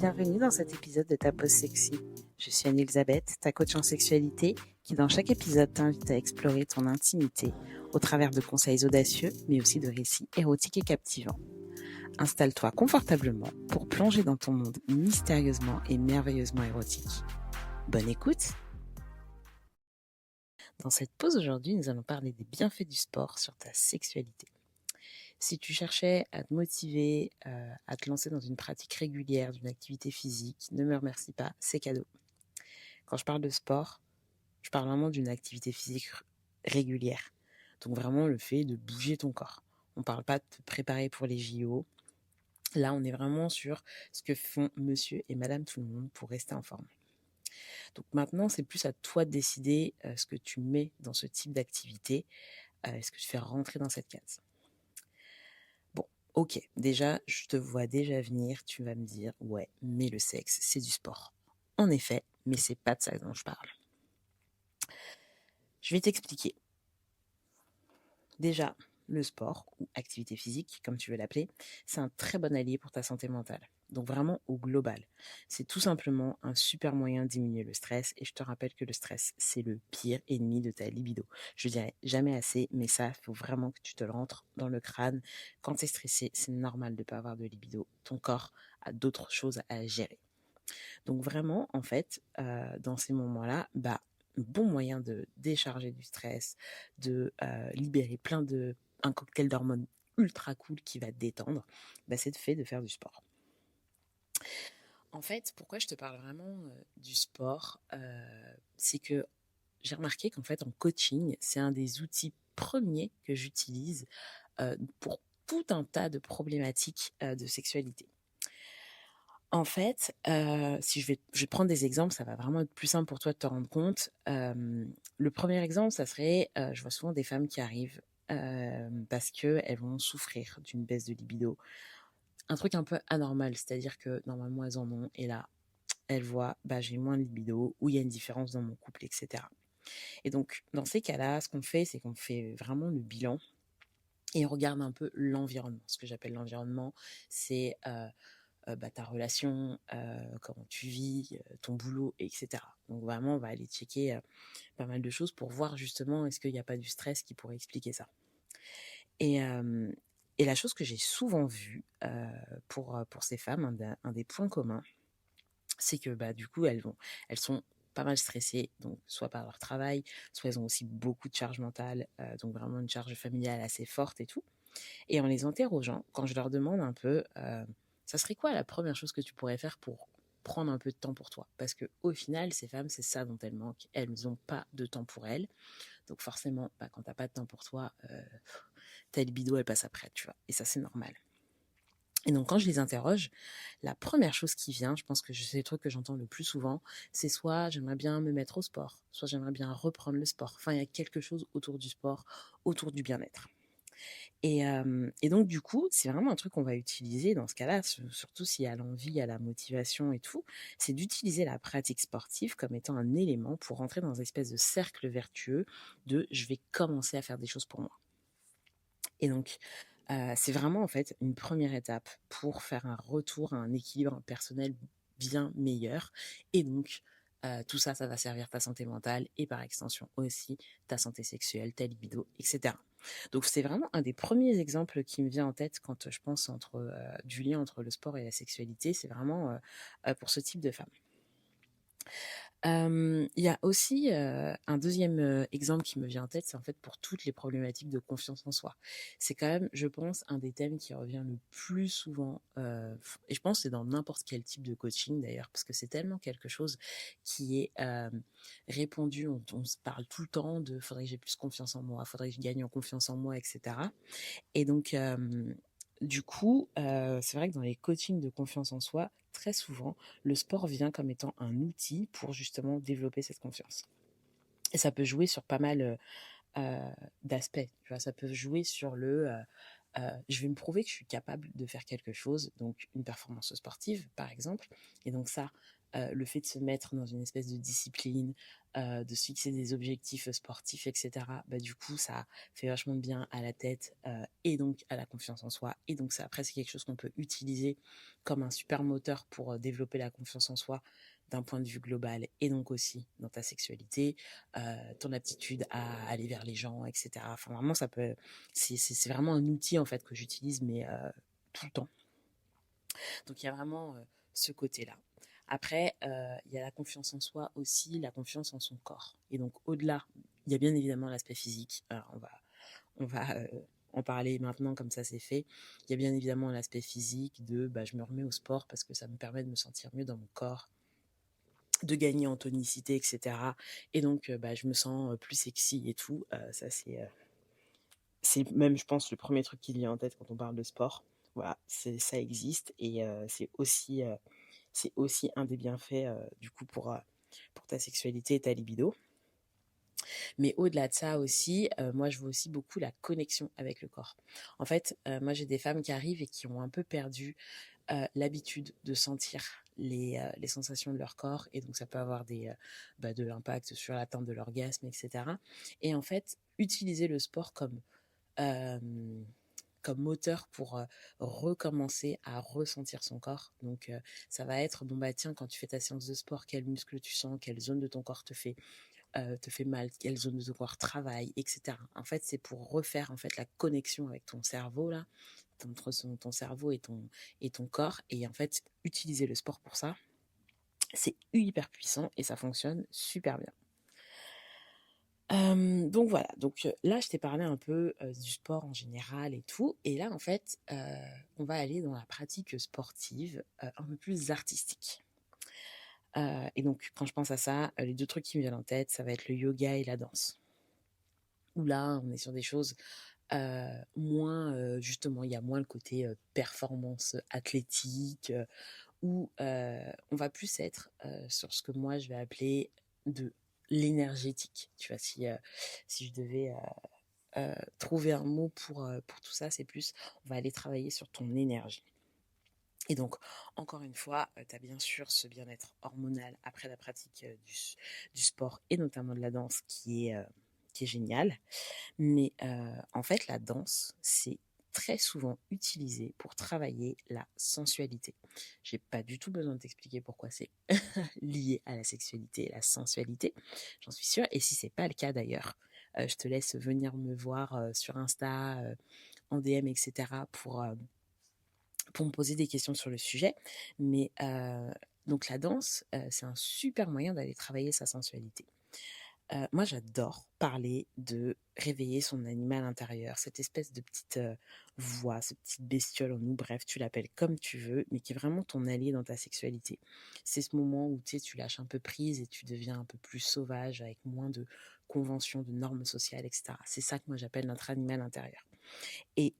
Bienvenue dans cet épisode de Ta Pause Sexy. Je suis Anne-Elisabeth, ta coach en sexualité, qui dans chaque épisode t'invite à explorer ton intimité au travers de conseils audacieux, mais aussi de récits érotiques et captivants. Installe-toi confortablement pour plonger dans ton monde mystérieusement et merveilleusement érotique. Bonne écoute! Dans cette pause aujourd'hui, nous allons parler des bienfaits du sport sur ta sexualité. Si tu cherchais à te motiver, à te lancer dans une pratique régulière d'une activité physique, ne me remercie pas, c'est cadeau. Quand je parle de sport, je parle vraiment d'une activité physique régulière. Donc vraiment le fait de bouger ton corps. On ne parle pas de te préparer pour les JO. Là, on est vraiment sur ce que font monsieur et madame tout le monde pour rester en forme. Donc maintenant, c'est plus à toi de décider ce que tu mets dans ce type d'activité. Est-ce que tu fais rentrer dans cette case ? Bon, ok, déjà, je te vois déjà venir, tu vas me dire, ouais, mais le sexe, c'est du sport. En effet, mais c'est pas de ça dont je parle. Je vais t'expliquer. Déjà, le sport, ou activité physique, comme tu veux l'appeler, c'est un très bon allié pour ta santé mentale. Donc vraiment au global. C'est tout simplement un super moyen de diminuer le stress. Et je te rappelle que le stress, c'est le pire ennemi de ta libido. Je dirais jamais assez, mais ça, il faut vraiment que tu te le rentres dans le crâne. Quand tu es stressé, c'est normal de ne pas avoir de libido. Ton corps a d'autres choses à gérer. Donc vraiment, en fait, dans ces moments-là, un bon moyen de décharger du stress, de libérer un cocktail d'hormones ultra cool qui va te détendre, c'est le fait de faire du sport. En fait, pourquoi je te parle vraiment du sport, c'est que j'ai remarqué qu'en fait, en coaching, c'est un des outils premiers que j'utilise pour tout un tas de problématiques de sexualité. En fait, si je vais prendre des exemples, ça va vraiment être plus simple pour toi de te rendre compte. Le premier exemple, ça serait, je vois souvent des femmes qui arrivent parce qu'elles vont souffrir d'une baisse de libido. Un truc un peu anormal, c'est-à-dire que normalement elles en ont et là, elles voient, j'ai moins de libido ou il y a une différence dans mon couple, etc. Et donc, dans ces cas-là, ce qu'on fait, c'est qu'on fait vraiment le bilan et on regarde un peu l'environnement. Ce que j'appelle l'environnement, c'est ta relation, comment tu vis, ton boulot, etc. Donc vraiment, on va aller checker pas mal de choses pour voir justement est-ce qu'il n'y a pas du stress qui pourrait expliquer ça. Et la chose que j'ai souvent vue pour ces femmes, un des points communs, c'est que du coup, elles sont pas mal stressées, donc soit par leur travail, soit elles ont aussi beaucoup de charge mentale, donc vraiment une charge familiale assez forte et tout. Et en les interrogeant, quand je leur demande un peu, ça serait quoi la première chose que tu pourrais faire pour prendre un peu de temps pour toi ? Parce que au final, ces femmes, c'est ça dont elles manquent. Elles n'ont pas de temps pour elles. Donc forcément, quand t'as pas de temps pour toi, ta libido, elle passe après, tu vois. Et ça, c'est normal. Et donc, quand je les interroge, la première chose qui vient, je pense que c'est le truc que j'entends le plus souvent, c'est soit j'aimerais bien me mettre au sport, soit j'aimerais bien reprendre le sport. Enfin, il y a quelque chose autour du sport, autour du bien-être. Et donc du coup, c'est vraiment un truc qu'on va utiliser dans ce cas-là, surtout s'il y a l'envie, il y a la motivation et tout, c'est d'utiliser la pratique sportive comme étant un élément pour rentrer dans une espèce de cercle vertueux de « je vais commencer à faire des choses pour moi ». Et donc, c'est vraiment en fait une première étape pour faire un retour à un équilibre personnel bien meilleur. Et donc, tout ça, ça va servir ta santé mentale et par extension aussi ta santé sexuelle, ta libido, etc. Donc, c'est vraiment un des premiers exemples qui me vient en tête quand je pense du lien entre le sport et la sexualité. C'est vraiment pour ce type de femme. Il y a aussi, un deuxième exemple qui me vient en tête, c'est en fait pour toutes les problématiques de confiance en soi. C'est quand même, je pense, un des thèmes qui revient le plus souvent, et je pense que c'est dans n'importe quel type de coaching d'ailleurs, parce que c'est tellement quelque chose qui est, répandu. On se parle tout le temps de: «Faudrait que j'ai plus confiance en moi, faudrait que je gagne en confiance en moi» et cetera. Et donc, du coup, c'est vrai que dans les coachings de confiance en soi, très souvent, le sport vient comme étant un outil pour justement développer cette confiance. Et ça peut jouer sur pas mal d'aspects. Tu vois, ça peut jouer sur je vais me prouver que je suis capable de faire quelque chose, donc une performance sportive par exemple. Et donc ça, le fait de se mettre dans une espèce de discipline, de se fixer des objectifs sportifs, etc., bah, du coup, ça fait vachement de bien à la tête et donc à la confiance en soi. Et donc, ça, après, c'est quelque chose qu'on peut utiliser comme un super moteur pour développer la confiance en soi d'un point de vue global et donc aussi dans ta sexualité, ton aptitude à aller vers les gens, etc. Enfin, vraiment, ça peut, c'est vraiment un outil en fait que j'utilise, mais tout le temps. Donc il y a vraiment ce côté-là. Après, il y a la confiance en soi aussi, la confiance en son corps. Et donc au-delà, il y a bien évidemment l'aspect physique. Alors, on va en parler maintenant comme ça c'est fait. Il y a bien évidemment l'aspect physique de bah, je me remets au sport parce que ça me permet de me sentir mieux dans mon corps, de gagner en tonicité, etc. Et donc bah, je me sens plus sexy et tout. Ça c'est même, je pense, le premier truc qui vient en tête quand on parle de sport. Voilà, ça existe et c'est aussi un des bienfaits du coup pour ta sexualité et ta libido. Mais au-delà de ça aussi, moi je vois aussi beaucoup la connexion avec le corps. En fait, moi j'ai des femmes qui arrivent et qui ont un peu perdu l'habitude de sentir les sensations de leur corps et donc ça peut avoir de l'impact sur l'atteinte de l'orgasme, etc. Et en fait, utiliser le sport euh, comme moteur pour recommencer à ressentir son corps. Donc, ça va être, bon bah tiens, quand tu fais ta séance de sport, quel muscle tu sens, quelle zone de ton corps te fait mal, quelle zone de ton corps travaille, etc. En fait, c'est pour refaire en fait la connexion avec ton cerveau là, entre ton cerveau et ton corps. Et en fait, utiliser le sport pour ça, c'est hyper puissant et ça fonctionne super bien. Donc voilà, donc là je t'ai parlé un peu du sport en général et tout, et là en fait on va aller dans la pratique sportive un peu plus artistique. Et donc quand je pense à ça, les deux trucs qui me viennent en tête, ça va être le yoga et la danse. Où là on est sur des choses moins, justement, il y a moins le côté performance athlétique, où on va plus être sur ce que moi je vais appeler de l'énergétique. Tu vois, si je devais trouver un mot pour tout ça, c'est plus, on va aller travailler sur ton énergie. Et donc, encore une fois, tu as bien sûr ce bien-être hormonal après la pratique du sport et notamment de la danse qui est génial. Mais en fait, la danse, c'est très souvent utilisé pour travailler la sensualité. J'ai pas du tout besoin de t'expliquer pourquoi c'est lié à la sexualité et la sensualité, j'en suis sûre. Et si c'est pas le cas d'ailleurs, je te laisse venir me voir sur Insta, en DM, etc. Pour me poser des questions sur le sujet. Mais donc la danse, c'est un super moyen d'aller travailler sa sensualité. Moi, j'adore parler de réveiller son animal intérieur, cette espèce de petite voix, cette petite bestiole en nous, bref, tu l'appelles comme tu veux, mais qui est vraiment ton allié dans ta sexualité. C'est ce moment où tu sais, tu lâches un peu prise et tu deviens un peu plus sauvage, avec moins de conventions, de normes sociales, etc. C'est ça que moi j'appelle notre animal intérieur. Et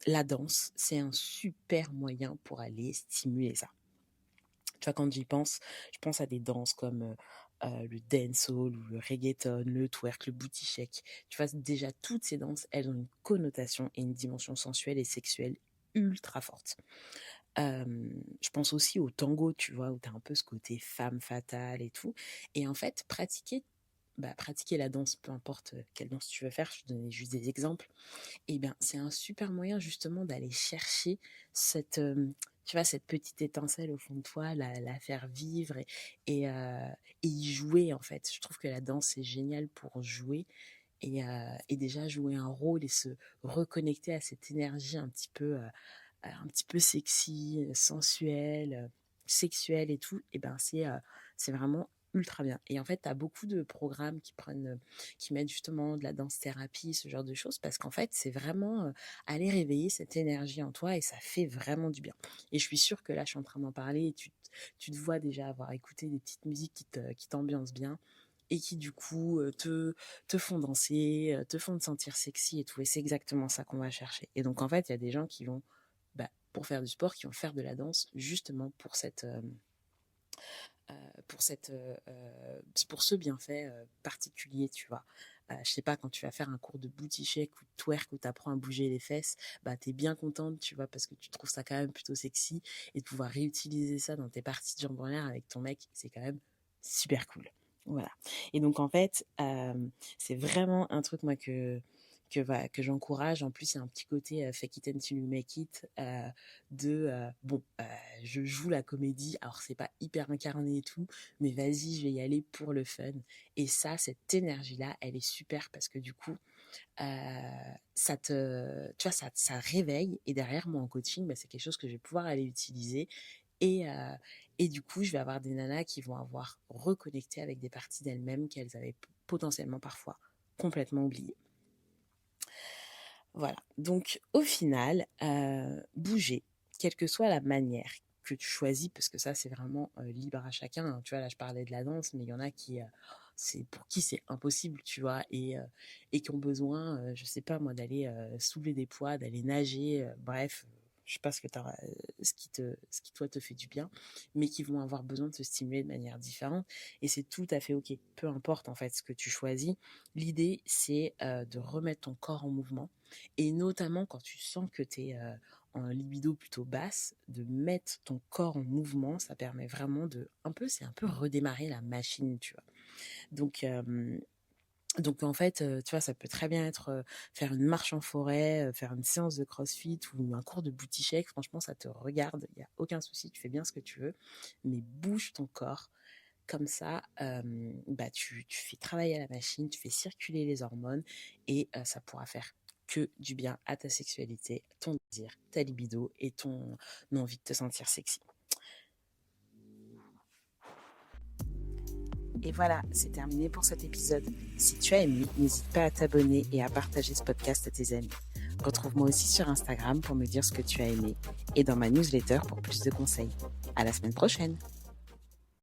la danse, c'est un super moyen pour aller stimuler ça. Tu vois, quand j'y pense, je pense à des danses comme le dancehall ou le reggaeton, le twerk, le booty shake. Tu vois, déjà, toutes ces danses, elles ont une connotation et une dimension sensuelle et sexuelle ultra forte. Je pense aussi au tango, tu vois, où tu as un peu ce côté femme fatale et tout. Et en fait, pratiquer la danse, peu importe quelle danse tu veux faire, je te donnais juste des exemples, et bien, c'est un super moyen justement d'aller chercher cette, tu vois, cette petite étincelle au fond de toi, la faire vivre et, euh, et y jouer en fait. Je trouve que la danse c'est génial pour jouer et déjà jouer un rôle et se reconnecter à cette énergie un petit peu sexy, sensuelle, sexuelle et tout. Et ben c'est vraiment ultra bien. Et en fait, tu as beaucoup de programmes qui mettent justement de la danse-thérapie, ce genre de choses, parce qu'en fait, c'est vraiment aller réveiller cette énergie en toi et ça fait vraiment du bien. Et je suis sûre que là, je suis en train d'en parler et tu te vois déjà avoir écouté des petites musiques qui t'ambiancent bien et qui du coup te font danser, te font te sentir sexy et tout. Et c'est exactement ça qu'on va chercher. Et donc en fait, il y a des gens qui vont, pour faire du sport, qui vont faire de la danse justement pour ce bienfait particulier, tu vois. je sais pas, quand tu vas faire un cours de booty shake ou de twerk où tu apprends à bouger les fesses, tu es bien contente, tu vois, parce que tu trouves ça quand même plutôt sexy et de pouvoir réutiliser ça dans tes parties de jambes en l'air avec ton mec, c'est quand même super cool. Voilà. Et donc, en fait, c'est vraiment un truc, moi, que j'encourage. En plus, il y a un petit côté fake it until you make it je joue la comédie. Alors, c'est pas hyper incarné et tout, mais vas-y, je vais y aller pour le fun. Et ça, cette énergie-là, elle est super parce que du coup, tu vois, ça réveille. Et derrière, moi, en coaching, c'est quelque chose que je vais pouvoir aller utiliser. Et du coup, je vais avoir des nanas qui vont avoir reconnecté avec des parties d'elles-mêmes qu'elles avaient potentiellement parfois complètement oubliées. Voilà. Donc, au final, bouger, quelle que soit la manière que tu choisis, parce que ça, c'est vraiment libre à chacun. Hein. Tu vois, là, je parlais de la danse, mais il y en a c'est pour qui c'est impossible, tu vois, et qui ont besoin, je sais pas moi, d'aller soulever des poids, d'aller nager, bref, je sais pas ce qui toi te fait du bien, mais qui vont avoir besoin de se stimuler de manière différente. Et c'est tout à fait ok. Peu importe en fait ce que tu choisis. L'idée, c'est de remettre ton corps en mouvement. Et notamment quand tu sens que tu es en libido plutôt basse, de mettre ton corps en mouvement, ça permet vraiment c'est un peu redémarrer la machine, tu vois. Donc en fait, tu vois, ça peut très bien être faire une marche en forêt, faire une séance de crossfit ou un cours de booty shake. Franchement, ça te regarde, il n'y a aucun souci, tu fais bien ce que tu veux, mais bouge ton corps. Comme ça, tu fais travailler la machine, tu fais circuler les hormones et ça pourra faire que du bien à ta sexualité, ton désir, ta libido et ton envie de te sentir sexy. Et voilà, c'est terminé pour cet épisode. Si tu as aimé, n'hésite pas à t'abonner et à partager ce podcast à tes amis. Retrouve-moi aussi sur Instagram pour me dire ce que tu as aimé et dans ma newsletter pour plus de conseils. À la semaine prochaine!